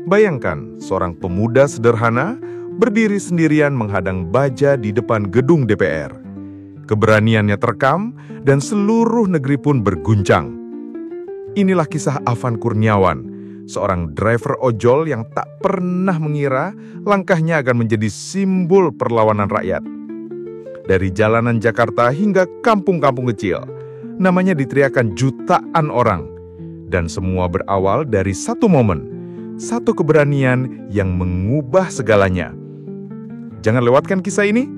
Bayangkan seorang pemuda sederhana berdiri sendirian menghadang baja di depan gedung DPR. Keberaniannya terekam dan seluruh negeri pun berguncang. Inilah kisah Afan Kurniawan, seorang driver ojol yang tak pernah mengira langkahnya akan menjadi simbol perlawanan rakyat. Dari jalanan Jakarta hingga kampung-kampung kecil, namanya diteriakan jutaan orang. Dan semua berawal dari satu momen, satu keberanian yang mengubah segalanya. Jangan lewatkan kisah ini.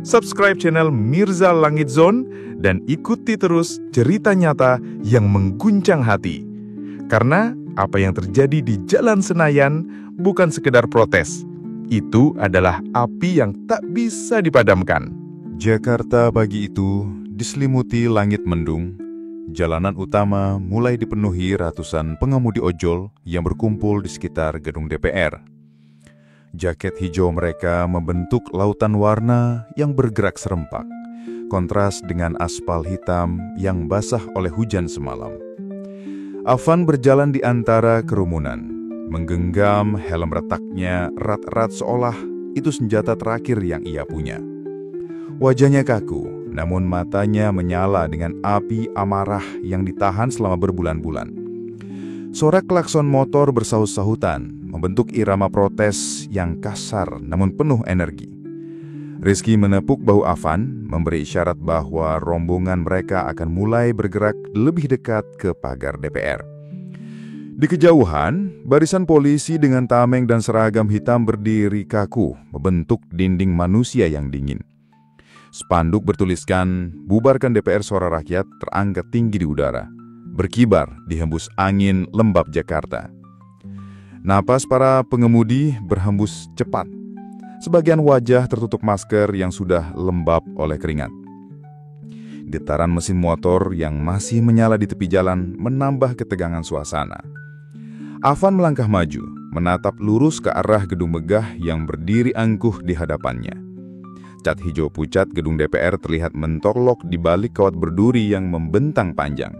Subscribe channel Mirza Langit Zone dan ikuti terus cerita nyata yang mengguncang hati. Karena apa yang terjadi di Jalan Senayan bukan sekedar protes. Itu adalah api yang tak bisa dipadamkan. Jakarta pagi itu diselimuti langit mendung. Jalanan utama mulai dipenuhi ratusan pengemudi ojol yang berkumpul di sekitar gedung DPR. Jaket hijau mereka membentuk lautan warna yang bergerak serempak, kontras dengan aspal hitam yang basah oleh hujan semalam. Afan berjalan di antara kerumunan, menggenggam helm retaknya erat-erat seolah itu senjata terakhir yang ia punya. Wajahnya kaku, namun matanya menyala dengan api amarah yang ditahan selama berbulan-bulan. Sorak klakson motor bersahut-sahutan membentuk irama protes yang kasar namun penuh energi. Rizky menepuk bahu Afan, memberi isyarat bahwa rombongan mereka akan mulai bergerak lebih dekat ke pagar DPR. Di kejauhan, barisan polisi dengan tameng dan seragam hitam berdiri kaku, membentuk dinding manusia yang dingin. Spanduk bertuliskan, "Bubarkan DPR Suara Rakyat" terangkat tinggi di udara, berkibar dihembus angin lembab Jakarta. Napas para pengemudi berhembus cepat. Sebagian wajah tertutup masker yang sudah lembab oleh keringat. Getaran mesin motor yang masih menyala di tepi jalan menambah ketegangan suasana. Afan melangkah maju, menatap lurus ke arah gedung megah yang berdiri angkuh di hadapannya. Cat hijau pucat gedung DPR terlihat mentorlok di balik kawat berduri yang membentang panjang.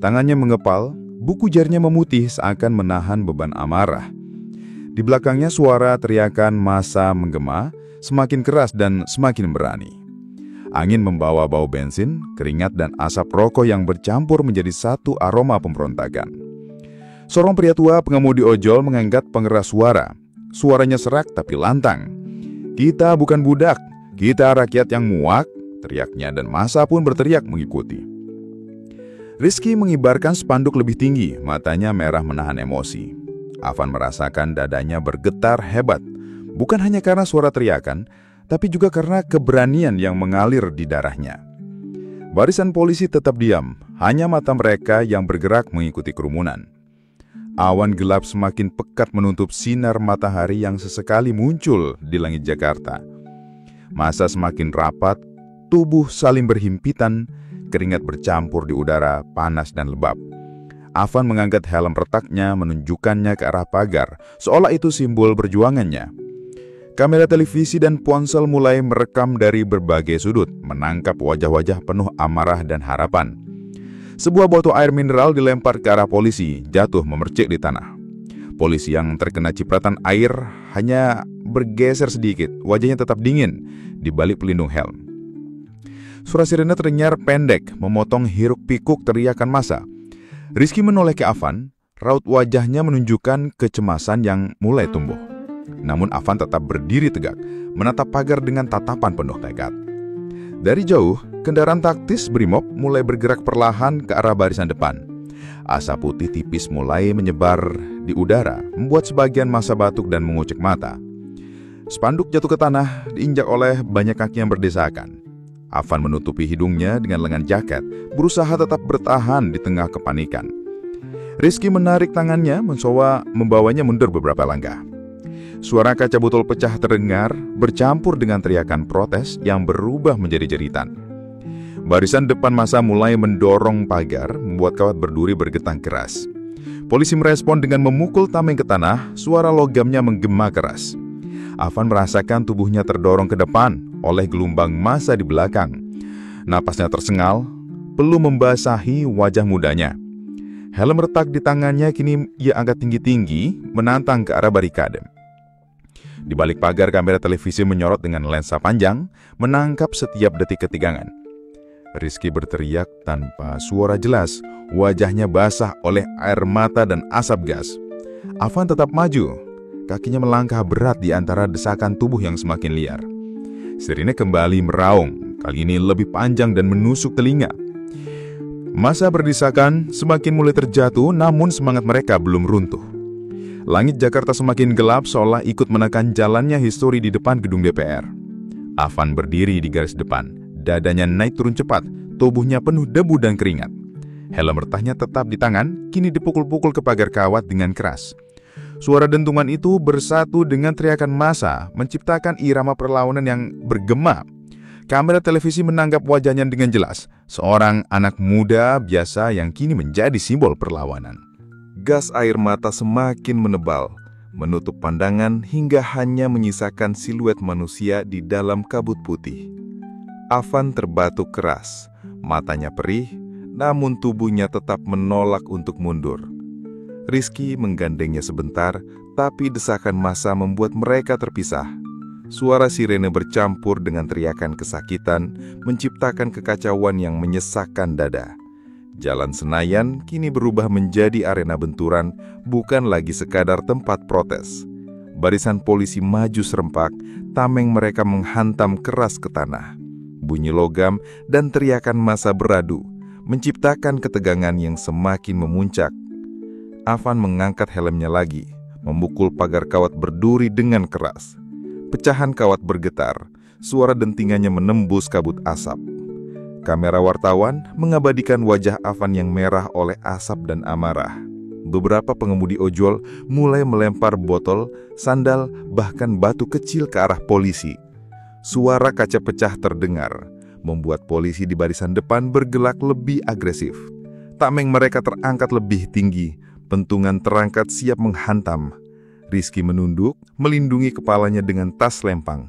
Tangannya mengepal, buku jarinya memutih seakan menahan beban amarah. Di belakangnya suara teriakan massa menggema, semakin keras dan semakin berani. Angin membawa bau bensin, keringat dan asap rokok yang bercampur menjadi satu aroma pemberontakan. Seorang pria tua pengemudi ojol mengangkat pengeras suara. Suaranya serak tapi lantang. "Kita bukan budak, kita rakyat yang muak," teriaknya dan massa pun berteriak mengikuti. Rizky mengibarkan spanduk lebih tinggi, matanya merah menahan emosi. Afan merasakan dadanya bergetar hebat, bukan hanya karena suara teriakan, tapi juga karena keberanian yang mengalir di darahnya. Barisan polisi tetap diam, hanya mata mereka yang bergerak mengikuti kerumunan. Awan gelap semakin pekat menutup sinar matahari yang sesekali muncul di langit Jakarta. Massa semakin rapat, tubuh saling berhimpitan, keringat bercampur di udara panas dan lembab. Afan mengangkat helm retaknya menunjukkannya ke arah pagar, seolah itu simbol perjuangannya. Kamera televisi dan ponsel mulai merekam dari berbagai sudut, menangkap wajah-wajah penuh amarah dan harapan. Sebuah botol air mineral dilempar ke arah polisi, jatuh memercik di tanah. Polisi yang terkena cipratan air hanya bergeser sedikit, wajahnya tetap dingin di balik pelindung helm. Suara sirene terdengar pendek, memotong hiruk-pikuk teriakan massa. Rizky menoleh ke Afan, raut wajahnya menunjukkan kecemasan yang mulai tumbuh. Namun Afan tetap berdiri tegak, menatap pagar dengan tatapan penuh tekad. Dari jauh, kendaraan taktis Brimob mulai bergerak perlahan ke arah barisan depan. Asap putih tipis mulai menyebar di udara, membuat sebagian massa batuk dan mengucek mata. Spanduk jatuh ke tanah, diinjak oleh banyak kaki yang berdesakan. Afan menutupi hidungnya dengan lengan jaket, berusaha tetap bertahan di tengah kepanikan. Rizky menarik tangannya, mencoba membawanya mundur beberapa langkah. Suara kaca botol pecah terdengar, bercampur dengan teriakan protes yang berubah menjadi jeritan. Barisan depan massa mulai mendorong pagar, membuat kawat berduri bergetang keras. Polisi merespon dengan memukul tameng ke tanah, suara logamnya menggema keras. Afan merasakan tubuhnya terdorong ke depan oleh gelombang massa di belakang. Napasnya tersengal, peluh membasahi wajah mudanya. Helm retak di tangannya kini ia angkat tinggi-tinggi menantang ke arah barikade. Di balik pagar, kamera televisi menyorot dengan lensa panjang, menangkap setiap detik ketegangan. Rizky berteriak tanpa suara jelas, wajahnya basah oleh air mata dan asap gas. Afan tetap maju, kakinya melangkah berat di antara desakan tubuh yang semakin liar. Sirine kembali meraung, kali ini lebih panjang dan menusuk telinga. Massa berdesakan semakin mulai terjatuh, namun semangat mereka belum runtuh. Langit Jakarta semakin gelap seolah ikut menekan jalannya histori di depan gedung DPR. Afan berdiri di garis depan, dadanya naik turun cepat, tubuhnya penuh debu dan keringat. Helm retahnya tetap di tangan, kini dipukul-pukul ke pagar kawat dengan keras. Suara dentuman itu bersatu dengan teriakan massa, menciptakan irama perlawanan yang bergema. Kamera televisi menangkap wajahnya dengan jelas, seorang anak muda biasa yang kini menjadi simbol perlawanan. Gas air mata semakin menebal, menutup pandangan hingga hanya menyisakan siluet manusia di dalam kabut putih. Afan terbatuk keras, matanya perih, namun tubuhnya tetap menolak untuk mundur. Rizky menggandengnya sebentar, tapi desakan massa membuat mereka terpisah. Suara sirene bercampur dengan teriakan kesakitan, menciptakan kekacauan yang menyesakkan dada. Jalan Senayan kini berubah menjadi arena benturan, bukan lagi sekadar tempat protes. Barisan polisi maju serempak, tameng mereka menghantam keras ke tanah. Bunyi logam dan teriakan massa beradu, menciptakan ketegangan yang semakin memuncak. Afan mengangkat helmnya lagi, memukul pagar kawat berduri dengan keras. Pecahan kawat bergetar, suara dentingannya menembus kabut asap. Kamera wartawan mengabadikan wajah Afan yang merah oleh asap dan amarah. Beberapa pengemudi ojol mulai melempar botol, sandal, bahkan batu kecil ke arah polisi. Suara kaca pecah terdengar, membuat polisi di barisan depan bergelak lebih agresif. Tameng mereka terangkat lebih tinggi, pentungan terangkat siap menghantam. Rizky menunduk, melindungi kepalanya dengan tas lempang.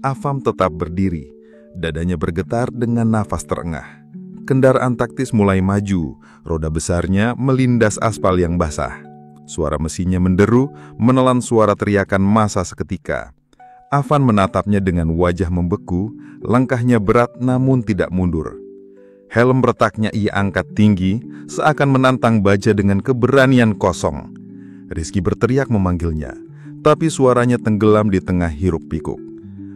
Afam tetap berdiri. Dadanya bergetar dengan nafas terengah. Kendaraan taktis mulai maju, roda besarnya melindas aspal yang basah. Suara mesinnya menderu, menelan suara teriakan massa seketika. Afan menatapnya dengan wajah membeku, langkahnya berat namun tidak mundur. Helm retaknya ia angkat tinggi, seakan menantang baja dengan keberanian kosong. Rizky berteriak memanggilnya, tapi suaranya tenggelam di tengah hiruk pikuk.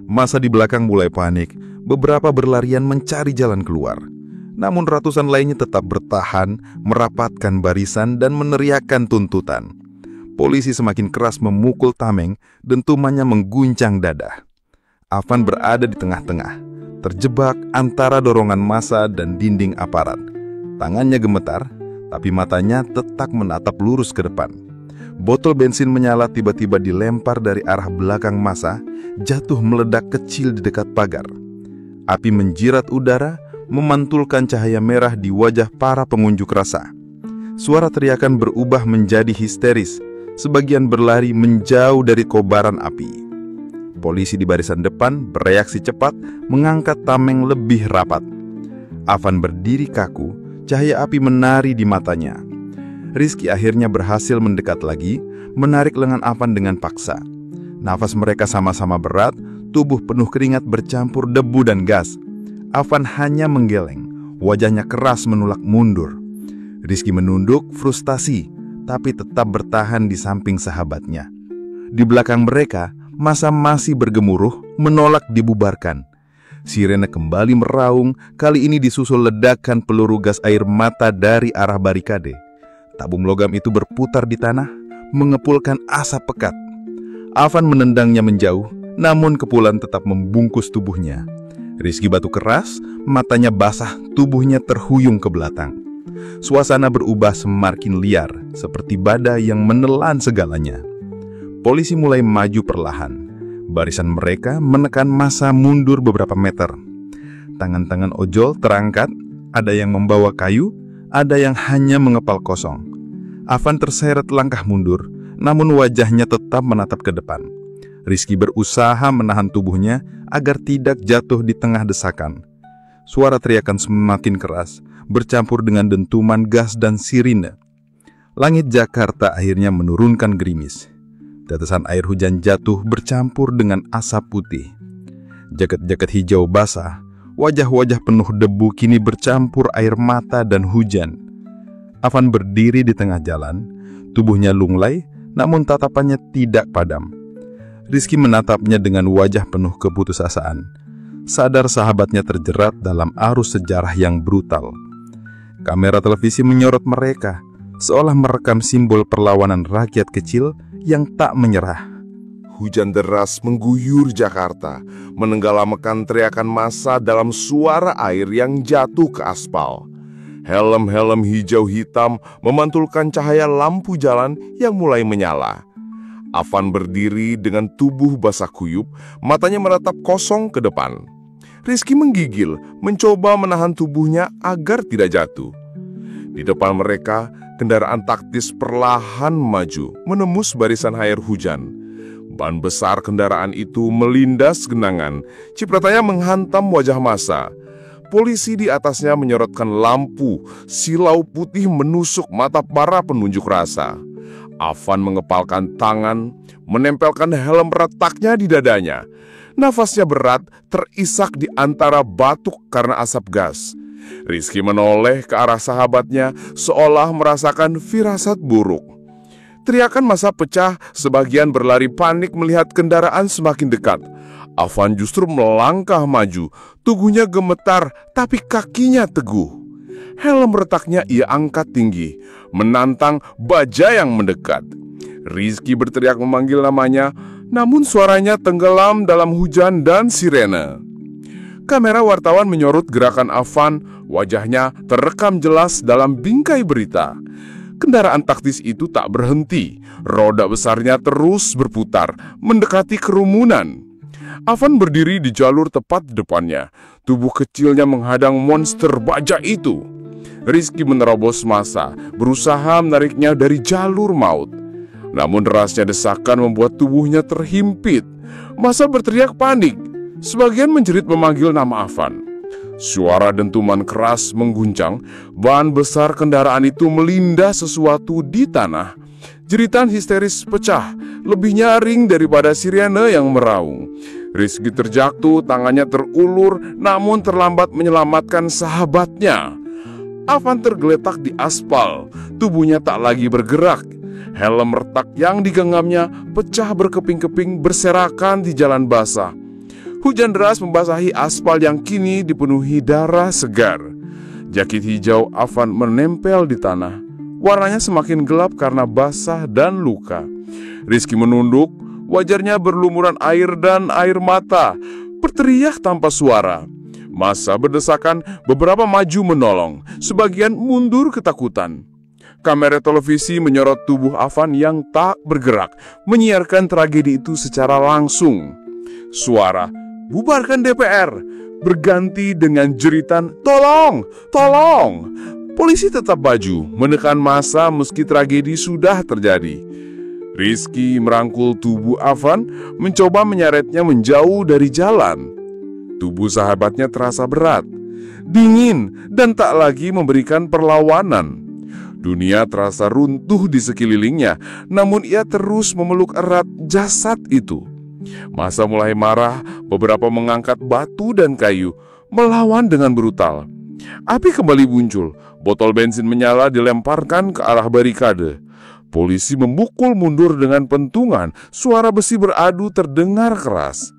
Massa di belakang mulai panik. Beberapa berlarian mencari jalan keluar. Namun ratusan lainnya tetap bertahan, merapatkan barisan dan meneriakkan tuntutan. Polisi semakin keras memukul tameng, dentumannya mengguncang dada. Afan berada di tengah-tengah, terjebak antara dorongan massa dan dinding aparat. Tangannya gemetar, tapi matanya tetap menatap lurus ke depan. Botol bensin menyala tiba-tiba dilempar dari arah belakang massa, jatuh meledak kecil di dekat pagar. Api menjirat udara, memantulkan cahaya merah di wajah para pengunjuk rasa. Suara teriakan berubah menjadi histeris, sebagian berlari menjauh dari kobaran api. Polisi di barisan depan bereaksi cepat, mengangkat tameng lebih rapat. Afan berdiri kaku, cahaya api menari di matanya. Rizky akhirnya berhasil mendekat lagi, menarik lengan Afan dengan paksa. Nafas mereka sama-sama berat, tubuh penuh keringat bercampur debu dan gas. Afan hanya menggeleng, wajahnya keras menolak mundur. Rizky menunduk frustasi, tapi tetap bertahan di samping sahabatnya. Di belakang mereka, massa masih bergemuruh, menolak dibubarkan. Sirene kembali meraung, kali ini disusul ledakan peluru gas air mata dari arah barikade. Tabung logam itu berputar di tanah, mengepulkan asap pekat. Afan menendangnya menjauh, namun kepulan tetap membungkus tubuhnya. Rizky batuk keras, matanya basah, tubuhnya terhuyung ke belakang. Suasana berubah semakin liar, seperti badai yang menelan segalanya. Polisi mulai maju perlahan. Barisan mereka menekan massa mundur beberapa meter. Tangan-tangan ojol terangkat, ada yang membawa kayu, ada yang hanya mengepal kosong. Afan terseret langkah mundur, namun wajahnya tetap menatap ke depan. Rizky berusaha menahan tubuhnya agar tidak jatuh di tengah desakan. Suara teriakan semakin keras, bercampur dengan dentuman gas dan sirine. Langit Jakarta akhirnya menurunkan gerimis. Tetesan air hujan jatuh bercampur dengan asap putih. Jaket-jaket hijau basah, wajah-wajah penuh debu kini bercampur air mata dan hujan. Afan berdiri di tengah jalan, tubuhnya lunglai, namun tatapannya tidak padam. Rizky menatapnya dengan wajah penuh keputusasaan, sadar sahabatnya terjerat dalam arus sejarah yang brutal. Kamera televisi menyorot mereka, seolah merekam simbol perlawanan rakyat kecil yang tak menyerah. Hujan deras mengguyur Jakarta, menenggelamkan teriakan massa dalam suara air yang jatuh ke aspal. Helm-helm hijau hitam memantulkan cahaya lampu jalan yang mulai menyala. Afan berdiri dengan tubuh basah kuyup, matanya menatap kosong ke depan. Rizky menggigil, mencoba menahan tubuhnya agar tidak jatuh. Di depan mereka, kendaraan taktis perlahan maju, menembus barisan air hujan. Ban besar kendaraan itu melindas genangan, cipratannya menghantam wajah massa. Polisi di atasnya menyorotkan lampu, silau putih menusuk mata para penunjuk rasa. Afan mengepalkan tangan, menempelkan helm retaknya di dadanya. Nafasnya berat, terisak di antara batuk karena asap gas. Rizky menoleh ke arah sahabatnya seolah merasakan firasat buruk. Teriakan massa pecah, sebagian berlari panik melihat kendaraan semakin dekat. Afan justru melangkah maju, tubuhnya gemetar tapi kakinya teguh. Helm retaknya ia angkat tinggi, menantang baja yang mendekat. Rizky berteriak memanggil namanya, namun suaranya tenggelam dalam hujan dan sirene. Kamera wartawan menyorot gerakan Afan, wajahnya terekam jelas dalam bingkai berita. Kendaraan taktis itu tak berhenti, roda besarnya terus berputar, mendekati kerumunan. Afan berdiri di jalur tepat di depannya, tubuh kecilnya menghadang monster baja itu. Rizky menerobos massa, berusaha menariknya dari jalur maut. Namun derasnya desakan membuat tubuhnya terhimpit. Massa berteriak panik, sebagian menjerit memanggil nama Afan. Suara dentuman keras mengguncang, ban besar kendaraan itu melindas sesuatu di tanah. Jeritan histeris pecah, lebih nyaring daripada sirene yang meraung. Rizky terjatuh, tangannya terulur, namun terlambat menyelamatkan sahabatnya. Afan tergeletak di aspal, tubuhnya tak lagi bergerak. Helm retak yang digenggamnya pecah berkeping-keping berserakan di jalan basah. Hujan deras membasahi aspal yang kini dipenuhi darah segar. Jakit hijau Afan menempel di tanah. Warnanya semakin gelap karena basah dan luka. Rizky menunduk, wajahnya berlumuran air dan air mata, berteriak tanpa suara. Massa berdesakan, beberapa maju menolong, sebagian mundur ketakutan. Kamera televisi menyorot tubuh Afan yang tak bergerak, menyiarkan tragedi itu secara langsung. Suara "Bubarkan DPR" berganti dengan jeritan "Tolong! Tolong!". Polisi tetap maju, menekan massa meski tragedi sudah terjadi. Rizky merangkul tubuh Afan, mencoba menyeretnya menjauh dari jalan. Tubuh sahabatnya terasa berat, dingin, dan tak lagi memberikan perlawanan. Dunia terasa runtuh di sekelilingnya, namun ia terus memeluk erat jasad itu. Massa mulai marah, beberapa mengangkat batu dan kayu, melawan dengan brutal. Api kembali muncul, botol bensin menyala dilemparkan ke arah barikade. Polisi memukul mundur dengan pentungan, suara besi beradu terdengar keras.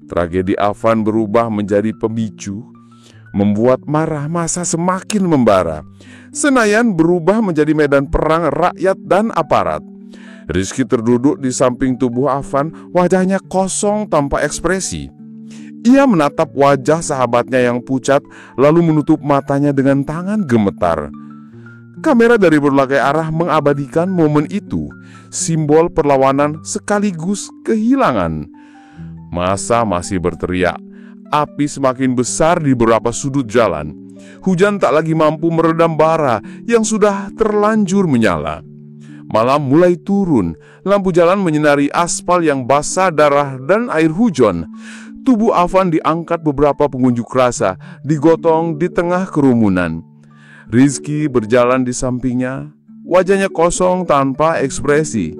Tragedi Afan berubah menjadi pemicu, membuat marah massa semakin membara. Senayan berubah menjadi medan perang rakyat dan aparat. Rizky terduduk di samping tubuh Afan, wajahnya kosong tanpa ekspresi. Ia menatap wajah sahabatnya yang pucat, lalu menutup matanya dengan tangan gemetar. Kamera dari berbagai arah mengabadikan momen itu, simbol perlawanan sekaligus kehilangan. Massa masih berteriak, api semakin besar di beberapa sudut jalan. Hujan tak lagi mampu meredam bara yang sudah terlanjur menyala. Malam mulai turun, lampu jalan menyinari aspal yang basah darah dan air hujan. Tubuh Afan diangkat beberapa pengunjuk rasa, digotong di tengah kerumunan. Rizky berjalan di sampingnya, Wajahnya kosong tanpa ekspresi.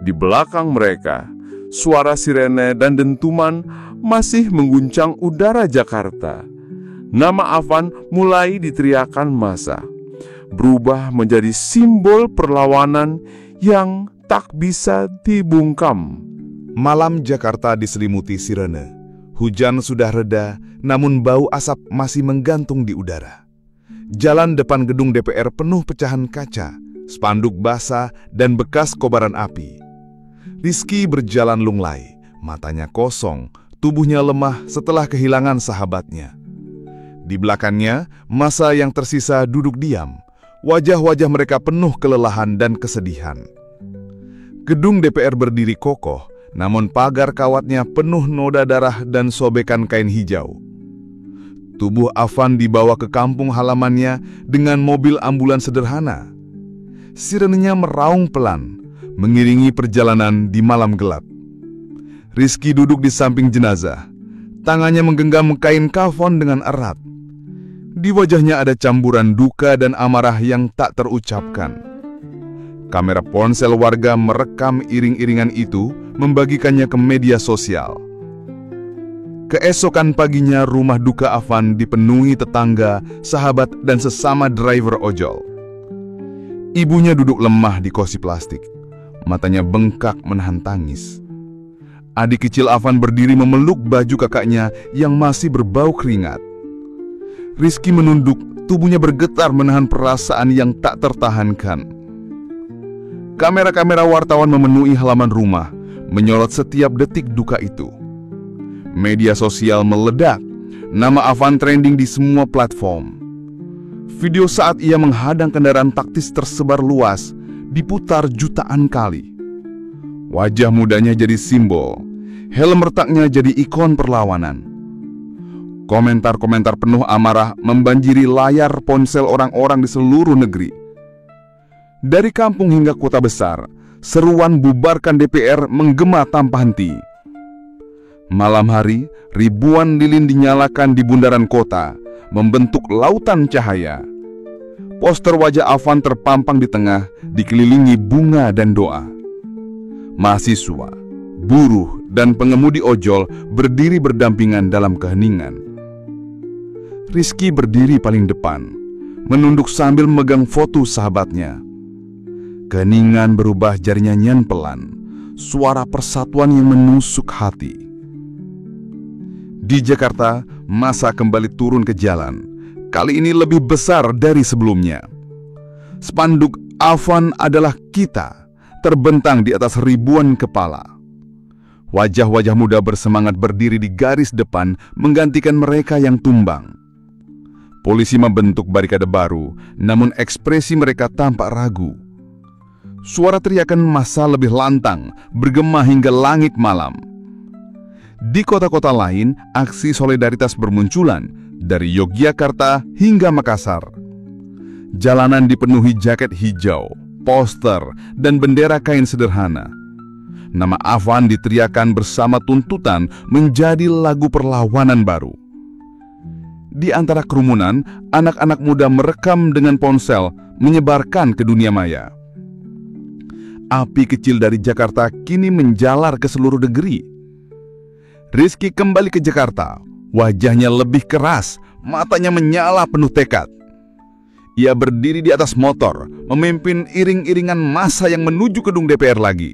Di belakang mereka, suara sirene dan dentuman masih mengguncang udara Jakarta. Nama Afan mulai diteriakan massa, berubah menjadi simbol perlawanan yang tak bisa dibungkam. Malam Jakarta diselimuti sirene. Hujan sudah reda, namun bau asap masih menggantung di udara. Jalan depan gedung DPR penuh pecahan kaca, spanduk basah, dan bekas kobaran api. Rizky berjalan lunglai, matanya kosong, tubuhnya lemah setelah kehilangan sahabatnya. Di belakangnya, massa yang tersisa duduk diam. Wajah-wajah mereka penuh kelelahan dan kesedihan. Gedung DPR berdiri kokoh, namun pagar kawatnya penuh noda darah dan sobekan kain hijau. Tubuh Afan dibawa ke kampung halamannya dengan mobil ambulans sederhana. Sirenenya meraung pelan, mengiringi perjalanan di malam gelap. Rizky duduk di samping jenazah. Tangannya menggenggam kain kafan dengan erat. Di wajahnya ada campuran duka dan amarah yang tak terucapkan. Kamera ponsel warga merekam iring-iringan itu, membagikannya ke media sosial. Keesokan paginya rumah duka Afan dipenuhi tetangga, sahabat, dan sesama driver ojol. Ibunya duduk lemah di kursi plastik. Matanya bengkak menahan tangis. Adik kecil Afan berdiri memeluk baju kakaknya yang masih berbau keringat. Rizky menunduk, tubuhnya bergetar menahan perasaan yang tak tertahankan. Kamera-kamera wartawan memenuhi halaman rumah, menyorot setiap detik duka itu. Media sosial meledak, nama Afan trending di semua platform. Video saat ia menghadang kendaraan taktis tersebar luas, diputar jutaan kali. Wajah mudanya jadi simbol, helm retaknya jadi ikon perlawanan. Komentar-komentar penuh amarah membanjiri layar ponsel orang-orang di seluruh negeri. Dari kampung hingga kota besar, seruan bubarkan DPR menggema tanpa henti. Malam hari, ribuan lilin dinyalakan di bundaran kota, membentuk lautan cahaya. Poster wajah Afan terpampang di tengah, dikelilingi bunga dan doa. Mahasiswa, buruh, dan pengemudi ojol berdiri berdampingan dalam keheningan. Rizky berdiri paling depan, menunduk sambil memegang foto sahabatnya. Keheningan berubah jadi nyanyian pelan, suara persatuan yang menusuk hati. Di Jakarta, massa kembali turun ke jalan, kali ini lebih besar dari sebelumnya. Spanduk Afan adalah kita terbentang di atas ribuan kepala. Wajah-wajah muda bersemangat berdiri di garis depan menggantikan mereka yang tumbang. Polisi membentuk barikade baru, namun ekspresi mereka tampak ragu. Suara teriakan massa lebih lantang, bergema hingga langit malam. Di kota-kota lain, aksi solidaritas bermunculan, dari Yogyakarta hingga Makassar. Jalanan dipenuhi jaket hijau, poster, dan bendera kain sederhana. Nama Afan diteriakan bersama tuntutan menjadi lagu perlawanan baru. Di antara kerumunan, anak-anak muda merekam dengan ponsel, menyebarkan ke dunia maya. Api kecil dari Jakarta kini menjalar ke seluruh negeri. Rizky kembali ke Jakarta, wajahnya lebih keras, matanya menyala penuh tekad. Ia berdiri di atas motor, memimpin iring-iringan massa yang menuju gedung DPR lagi.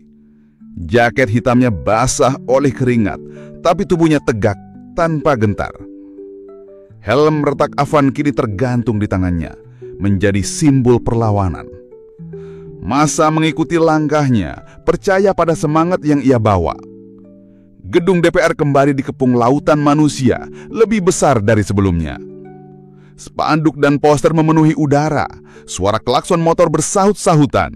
Jaket hitamnya basah oleh keringat, tapi tubuhnya tegak tanpa gentar. Helm retak Afan kini tergantung di tangannya, menjadi simbol perlawanan. Massa mengikuti langkahnya, percaya pada semangat yang ia bawa. Gedung DPR kembali dikepung lautan manusia, lebih besar dari sebelumnya. Spanduk dan poster memenuhi udara, suara klakson motor bersahut-sahutan.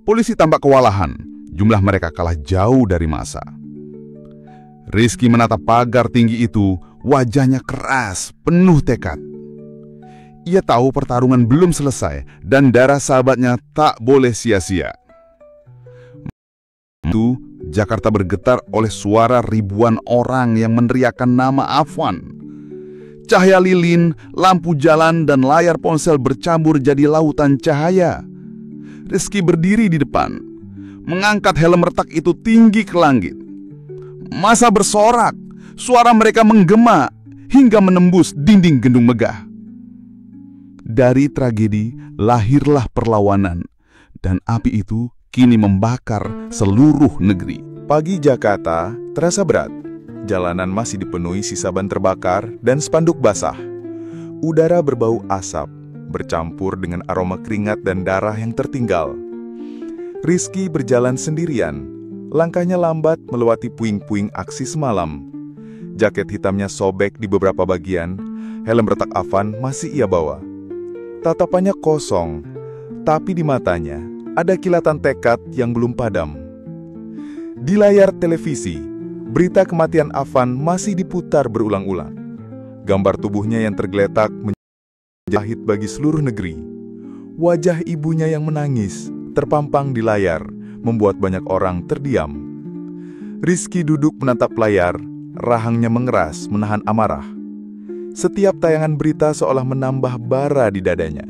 Polisi tampak kewalahan, jumlah mereka kalah jauh dari massa. Rizky menatap pagar tinggi itu, wajahnya keras, penuh tekad. Ia tahu pertarungan belum selesai dan darah sahabatnya tak boleh sia-sia. Itu, Jakarta bergetar oleh suara ribuan orang yang meneriakkan nama Afan. Cahaya lilin, lampu jalan, dan layar ponsel bercampur jadi lautan cahaya. Rizky berdiri di depan, mengangkat helm retak itu tinggi ke langit. Massa bersorak, suara mereka menggema hingga menembus dinding gedung megah. Dari tragedi lahirlah perlawanan, dan api itu kini membakar seluruh negeri. Pagi Jakarta terasa berat. Jalanan masih dipenuhi sisa ban terbakar dan spanduk basah. Udara berbau asap, bercampur dengan aroma keringat dan darah yang tertinggal. Rizky berjalan sendirian. Langkahnya lambat melewati puing-puing aksi semalam. Jaket hitamnya sobek di beberapa bagian, helm retak Avan masih ia bawa. Tatapannya kosong, tapi di matanya ada kilatan tekad yang belum padam. Di layar televisi, berita kematian Avan masih diputar berulang-ulang. Gambar tubuhnya yang tergeletak menjahit bagi seluruh negeri. Wajah ibunya yang menangis terpampang di layar, membuat banyak orang terdiam. Rizky duduk menatap layar, rahangnya mengeras menahan amarah. Setiap tayangan berita seolah menambah bara di dadanya.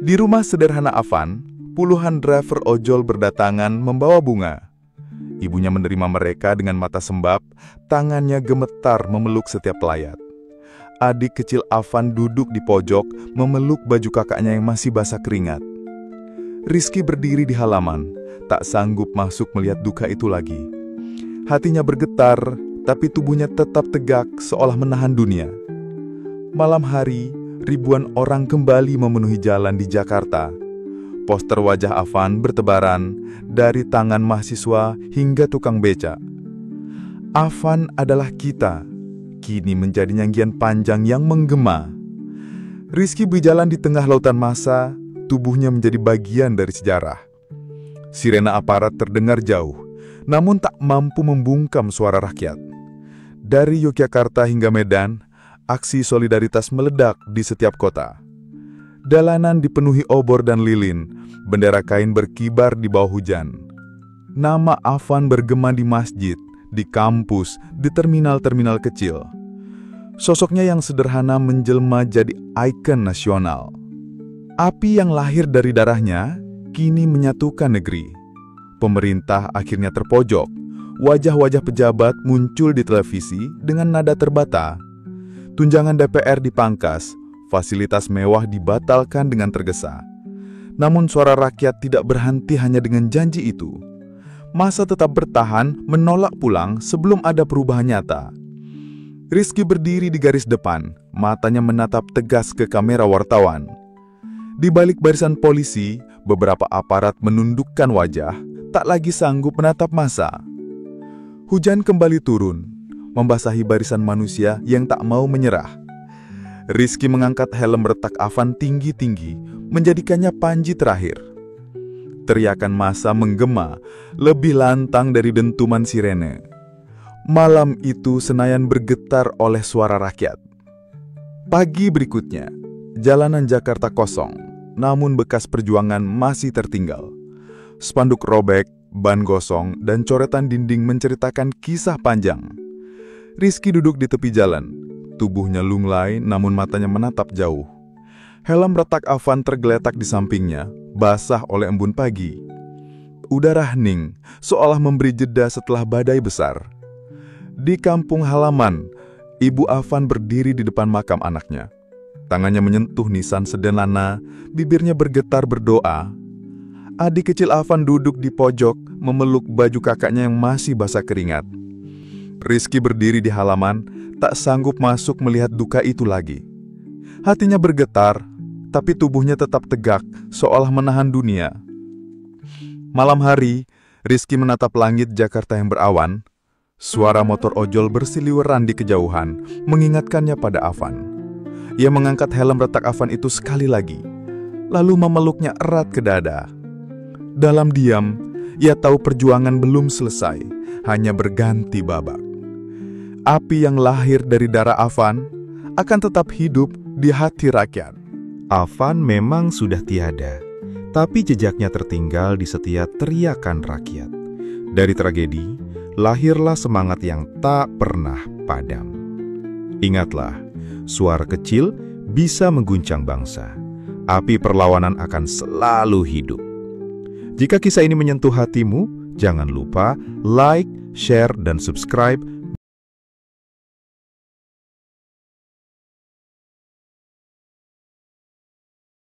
Di rumah sederhana Avan, puluhan driver ojol berdatangan membawa bunga. Ibunya menerima mereka dengan mata sembab, tangannya gemetar memeluk setiap pelayat. Adik kecil Avan duduk di pojok, memeluk baju kakaknya yang masih basah keringat. Rizky berdiri di halaman, tak sanggup masuk melihat duka itu lagi. Hatinya bergetar, tapi tubuhnya tetap tegak seolah menahan dunia. Malam hari, ribuan orang kembali memenuhi jalan di Jakarta. Poster wajah Avan bertebaran dari tangan mahasiswa hingga tukang beca. Avan adalah kita, kini menjadi nyanyian panjang yang menggema. Rizky berjalan di tengah lautan massa, tubuhnya menjadi bagian dari sejarah. Sirena aparat terdengar jauh, namun tak mampu membungkam suara rakyat. Dari Yogyakarta hingga Medan, aksi solidaritas meledak di setiap kota. Dalanan dipenuhi obor dan lilin, bendera kain berkibar di bawah hujan. Nama Avan bergema di masjid, di kampus, di terminal-terminal kecil. Sosoknya yang sederhana menjelma jadi ikon nasional. Api yang lahir dari darahnya kini menyatukan negeri. Pemerintah akhirnya terpojok. Wajah-wajah pejabat muncul di televisi dengan nada terbata. Tunjangan DPR dipangkas, fasilitas mewah dibatalkan dengan tergesa. Namun suara rakyat tidak berhenti hanya dengan janji itu. Massa tetap bertahan menolak pulang sebelum ada perubahan nyata. Rizky berdiri di garis depan, matanya menatap tegas ke kamera wartawan. Di balik barisan polisi, beberapa aparat menundukkan wajah, tak lagi sanggup menatap massa. Hujan kembali turun, membasahi barisan manusia yang tak mau menyerah. Rizky mengangkat helm retak Avan tinggi-tinggi, menjadikannya panji terakhir. Teriakan massa menggema, lebih lantang dari dentuman sirene. Malam itu Senayan bergetar oleh suara rakyat. Pagi berikutnya, jalanan Jakarta kosong, namun bekas perjuangan masih tertinggal. Spanduk robek, ban gosong, dan coretan dinding menceritakan kisah panjang. Rizky duduk di tepi jalan, tubuhnya lunglai namun matanya menatap jauh. Helm retak Avan tergeletak di sampingnya, basah oleh embun pagi. Udara hening, seolah memberi jeda setelah badai besar. Di kampung halaman, ibu Avan berdiri di depan makam anaknya. Tangannya menyentuh nisan sederhana, bibirnya bergetar berdoa. Adik kecil Avan duduk di pojok, memeluk baju kakaknya yang masih basah keringat. Rizky berdiri di halaman, tak sanggup masuk melihat duka itu lagi. Hatinya bergetar, tapi tubuhnya tetap tegak, seolah menahan dunia. Malam hari, Rizky menatap langit Jakarta yang berawan. Suara motor ojol bersiliweran di kejauhan, mengingatkannya pada Avan. Ia mengangkat helm retak Avan itu sekali lagi, lalu memeluknya erat ke dada. Dalam diam, ia tahu perjuangan belum selesai, hanya berganti babak. Api yang lahir dari darah Avan akan tetap hidup di hati rakyat. Avan memang sudah tiada, tapi jejaknya tertinggal di setiap teriakan rakyat. Dari tragedi, lahirlah semangat yang tak pernah padam. Ingatlah, suara kecil bisa mengguncang bangsa. Api perlawanan akan selalu hidup. Jika kisah ini menyentuh hatimu, jangan lupa like, share, dan subscribe